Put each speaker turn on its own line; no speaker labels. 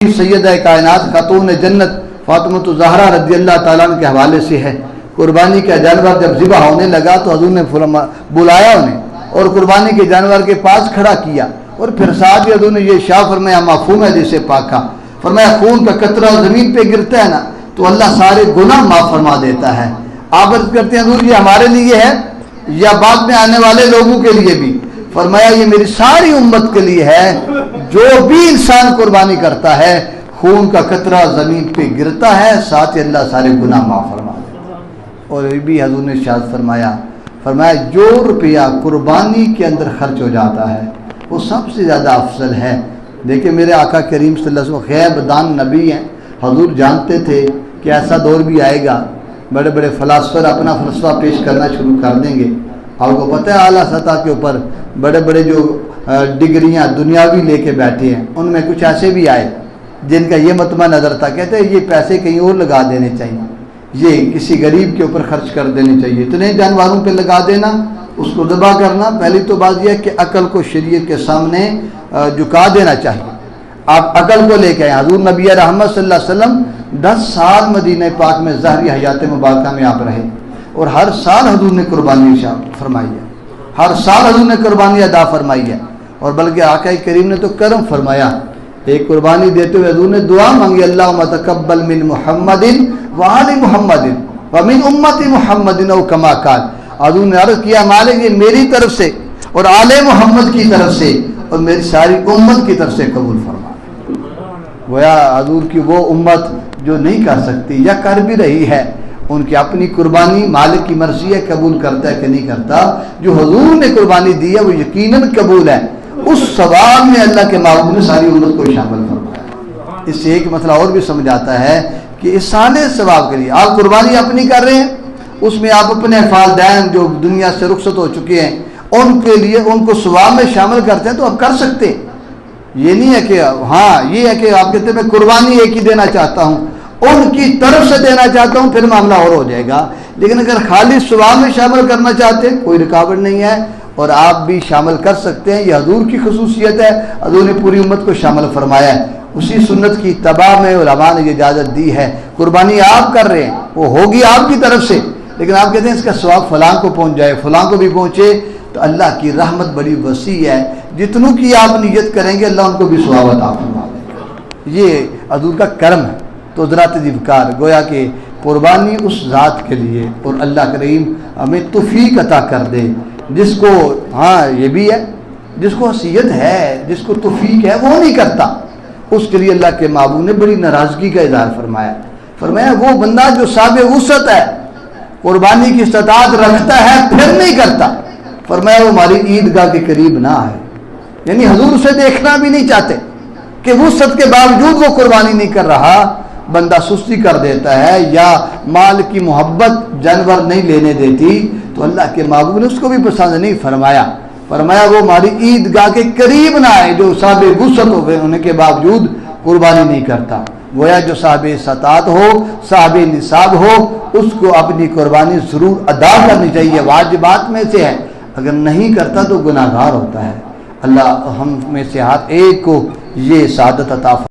سیدہ کائنات خاتون جنت فاطمہ الزہرا رضی اللہ تعالیٰ عنہ کے حوالے سے ہے، قربانی کا جانور جب ذبح ہونے لگا تو حضور نے بلایا انہیں اور قربانی کے جانور کے پاس کھڑا کیا، اور پھر ساتھ ہی حضور نے یہ ارشاد فرمایا معفوم ہے جسے پاکا، فرمایا خون کا قطرہ زمین پہ گرتا ہے نا تو اللہ سارے گناہ معاف فرما دیتا ہے۔ آپ عرض کرتے ہیں حضور یہ ہمارے لیے ہے یا بعد میں آنے والے لوگوں کے لیے بھی؟ فرمایا یہ میری ساری امت کے لیے ہے، جو بھی انسان قربانی کرتا ہے خون کا قطرہ زمین پہ گرتا ہے، ساتھ ہی اللہ سارے گناہ معاف فرما دیتا ہے۔ اور یہ بھی حضور نے ارشاد فرمایا جو روپیہ قربانی کے اندر خرچ ہو جاتا ہے وہ سب سے زیادہ افضل ہے۔ دیکھیں میرے آقا کریم صلی اللہ علیہ وسلم غیب دان نبی ہیں، حضور جانتے تھے کہ ایسا دور بھی آئے گا، بڑے بڑے فلاسفر اپنا فلسفہ پیش کرنا شروع کر دیں گے۔ آپ کو پتہ ہے اعلیٰ سطح کے اوپر بڑے بڑے جو ڈگریاں دنیاوی لے کے بیٹھے ہیں، ان میں کچھ ایسے بھی آئے جن کا یہ مطمع نظر تھا، کہتے ہیں یہ پیسے کہیں اور لگا دینے چاہیے، یہ کسی غریب کے اوپر خرچ کر دینے چاہیے، اتنے جانوروں پہ لگا دینا، اس کو ذبح کرنا۔ پہلی تو بات یہ ہے کہ عقل کو شریعت کے سامنے جھکا دینا چاہیے۔ آپ عقل کو لے کے آئے۔ حضور نبی رحمت صلی اللہ علیہ وسلم 10 سال مدینہ پاک میں ظاہری حیات مبارکہ میں آپ رہے، اور ہر سال حضور نے قربانی فرمائی ہے، ہر سال حضور نے قربانی ادا فرمائی ہے، اور بلکہ آقا کریم نے تو کرم فرمایا، ایک قربانی دیتے ہوئے حضور نے دعا مانگی اللہم تقبل من محمد وآل محمد ومن امت محمد او کما قال۔ حضور نے عرض کیا مالک یہ میری طرف سے اور آل محمد کی طرف سے اور میری ساری امت کی طرف سے قبول فرما۔ گویا حضور کی وہ امت جو نہیں کر سکتی یا کر بھی رہی ہے، ان کی اپنی قربانی مالک کی مرضی ہے، قبول کرتا ہے کہ نہیں کرتا۔ جو حضور نے قربانی دی ہے وہ یقیناً قبول ہے، اس ثواب میں اللہ کے معبود نے ساری امت کو شامل فرمایا۔ اس سے ایک مسئلہ اور بھی سمجھ آتا ہے کہ اس سارے ثواب کے لیے آپ قربانی اپنی کر رہے ہیں، اس میں آپ اپنے والدین جو دنیا سے رخصت ہو چکے ہیں ان کے لیے ان کو ثواب میں شامل کرتے ہیں تو آپ کر سکتے ہیں۔ یہ نہیں ہے کہ ہاں یہ ہے کہ آپ کہتے ہیں میں قربانی ایک ہی دینا چاہتا ہوں، ان کی طرف سے دینا چاہتا ہوں، پھر معاملہ اور ہو جائے گا۔ لیکن اگر خالی ثواب میں شامل کرنا چاہتے ہیں کوئی رکاوٹ نہیں ہے، اور آپ بھی شامل کر سکتے ہیں۔ یہ حضور کی خصوصیت ہے، حضور نے پوری امت کو شامل فرمایا ہے۔ اسی سنت کی اتباع میں علماء نے یہ اجازت دی ہے، قربانی آپ کر رہے ہیں وہ ہوگی آپ کی طرف سے، لیکن آپ کہتے ہیں اس کا ثواب فلاں کو پہنچ جائے، فلاں کو بھی پہنچے، تو اللہ کی رحمت بڑی وسیع ہے، جتنوں کی آپ نیت کریں گے اللہ ان کو بھی ثواب عطا فرما دے گا۔ یہ حضور کا کرم ہے۔ تو حضرات ذکر گویا کہ قربانی اس ذات کے لیے، اور اللہ کریم ہمیں توفیق عطا کر دے جس کو ہاں یہ بھی ہے، جس کو حیثیت ہے، جس کو توفیق ہے وہ نہیں کرتا، اس کے لیے اللہ کے معبود نے بڑی ناراضگی کا اظہار فرمایا وہ بندہ جو صاحب وسعت ہے، قربانی کی استطاعت رکھتا ہے پھر نہیں کرتا، فرمایا وہ ہماری عیدگاہ کے قریب نہ آئے۔ یعنی حضور اسے دیکھنا بھی نہیں چاہتے کہ وسعت کے باوجود وہ قربانی نہیں کر رہا، بندہ سستی کر دیتا ہے یا مال کی محبت جانور نہیں لینے دیتی، تو اللہ کے معبود نے اس کو بھی پسند نہیں فرمایا وہ ہماری عیدگاہ کے قریب نہ آئے جو صاحب وسعت ہونے کے باوجود قربانی نہیں کرتا۔ گویا جو صاحب استطاعت ہو، صاحب نصاب ہو، اس کو اپنی قربانی ضرور ادا کرنی چاہیے، واجبات میں سے ہے، اگر نہیں کرتا تو گناہگار ہوتا ہے۔ اللہ ہم میں سے ہر ایک کو یہ سعادت عطا فرمائے۔